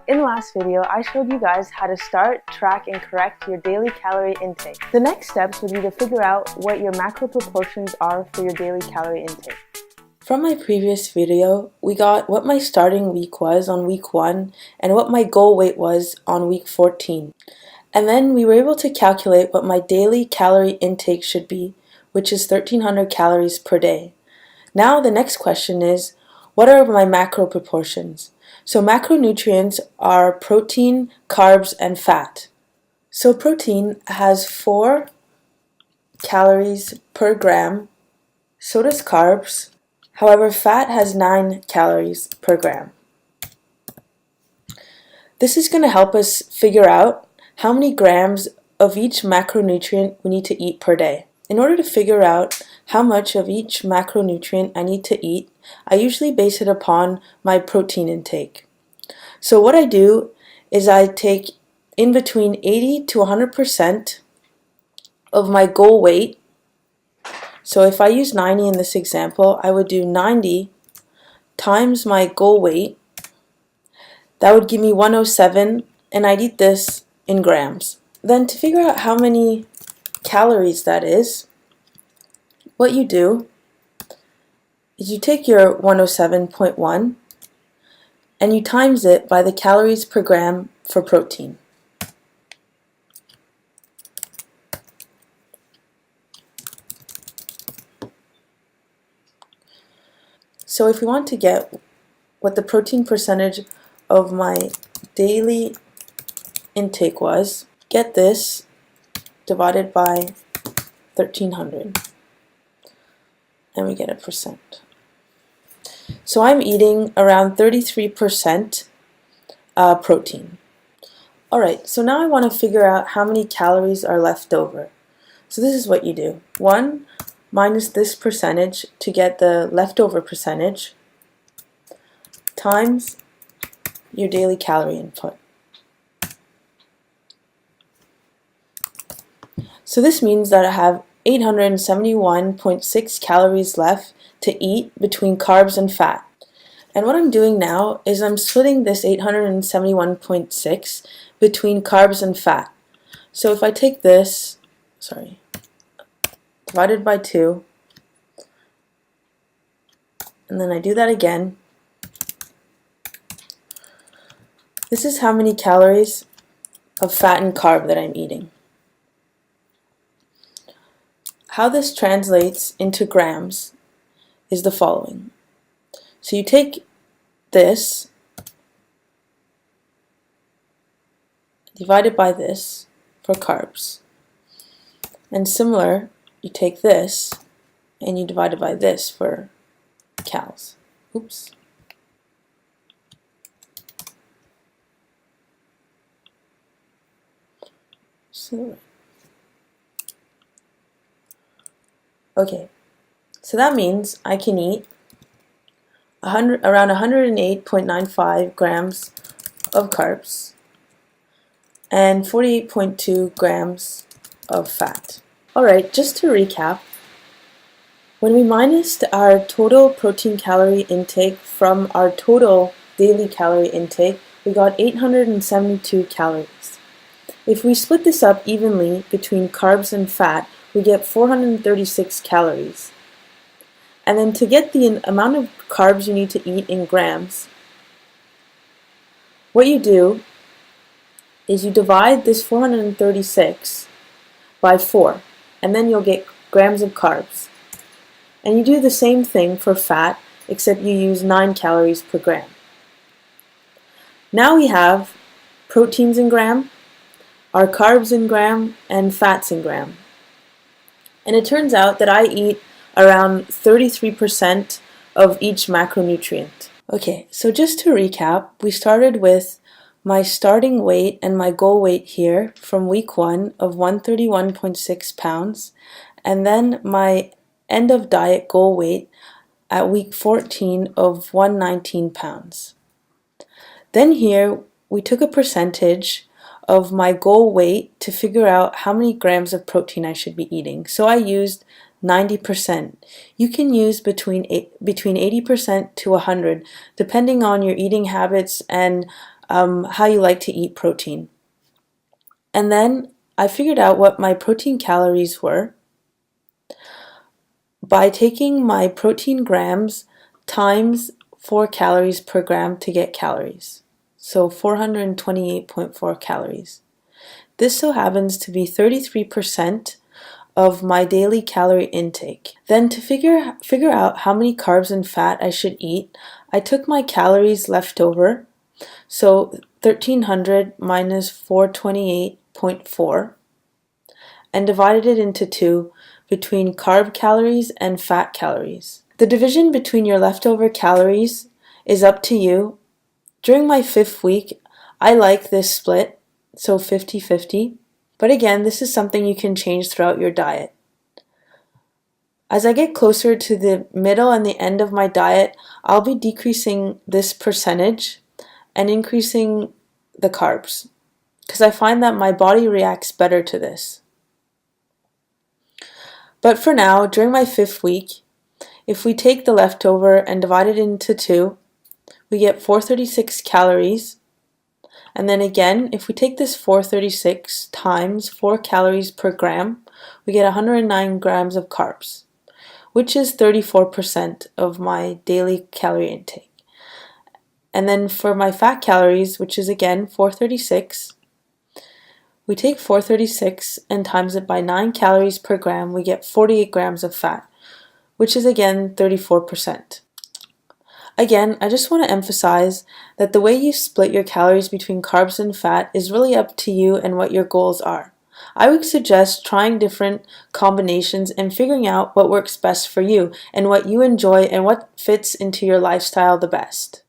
In the last video, I showed you guys how to start, track, and correct your daily calorie intake. The next steps would be to figure out what your macro proportions are for your daily calorie intake. From my previous video, we got what my starting week was on week 1 and what my goal weight was on week 14. And then we were able to calculate what my daily calorie intake should be, which is 1,300 calories per day. Now the next question is, what are my macro proportions? So macronutrients are protein, carbs, and fat. So protein has 4 calories per gram, so does carbs. However, fat has 9 calories per gram. This is going to help us figure out how many grams of each macronutrient we need to eat per day. In order to figure out how much of each macronutrient I need to eat, I usually base it upon my protein intake. So what I do is I take in between 80 to 100% of my goal weight. So if I use 90 in this example, I would do 90 times my goal weight. That would give me 107, and I'd eat this in grams. Then to figure out how many calories that is, what you do is you take your 107.1 and you times it by the calories per gram for protein. So if we want to get what the protein percentage of my daily intake was, get this divided by 1,300, and we get a percent. So I'm eating around 33% protein. Alright, so now I want to figure out how many calories are left over. So this is what you do. 1 minus this percentage to get the leftover percentage times your daily calorie input. So this means that I have 871.6 calories left to eat between carbs and fat. And what I'm doing now is I'm splitting this 871.6 between carbs and fat. So if I take this, divided by 2, and then I do that again, this is how many calories of fat and carb that I'm eating. How this translates into grams is the following. So you take this, divide it by this for carbs. And similar, you take this and you divide it by this for calories. Oops. Okay, so that means I can eat around 108.95 grams of carbs and 48.2 grams of fat. Alright, just to recap, when we minused our total protein calorie intake from our total daily calorie intake, we got 872 calories. If we split this up evenly between carbs and fat, we get 436 calories. And then to get the amount of carbs you need to eat in grams, what you do is you divide this 436 by 4, and then you'll get grams of carbs. And you do the same thing for fat, except you use 9 calories per gram. Now we have proteins in gram, our carbs in gram, and fats in gram. And it turns out that I eat around 33% of each macronutrient. Okay, so just to recap, we started with my starting weight and my goal weight here from week 1 of 131.6 pounds, and then my end of diet goal weight at week 14 of 119 pounds. Then here we took a percentage of my goal weight to figure out how many grams of protein I should be eating. So I used 90%. You can use between 80% to 100, depending on your eating habits and how you like to eat protein. And then I figured out what my protein calories were by taking my protein grams times 4 calories per gram to get calories. So 428.4 calories. This so happens to be 33% of my daily calorie intake. Then to figure out how many carbs and fat I should eat, I took my calories left over, so 1300 minus 428.4, and divided it into two between carb calories and fat calories. The division between your leftover calories is up to you. During my 5th week, I like this split, so 50-50. But again, this is something you can change throughout your diet. As I get closer to the middle and the end of my diet, I'll be decreasing this percentage and increasing the carbs, because I find that my body reacts better to this. But for now, during my 5th week, if we take the leftover and divide it into two, we get 436 calories. And then again, if we take this 436 times 4 calories per gram, we get 109 grams of carbs, which is 34% of my daily calorie intake. And then for my fat calories, which is again 436, we take 436 and times it by 9 calories per gram, we get 48 grams of fat, which is again 34%. Again, I just want to emphasize that the way you split your calories between carbs and fat is really up to you and what your goals are. I would suggest trying different combinations and figuring out what works best for you and what you enjoy and what fits into your lifestyle the best.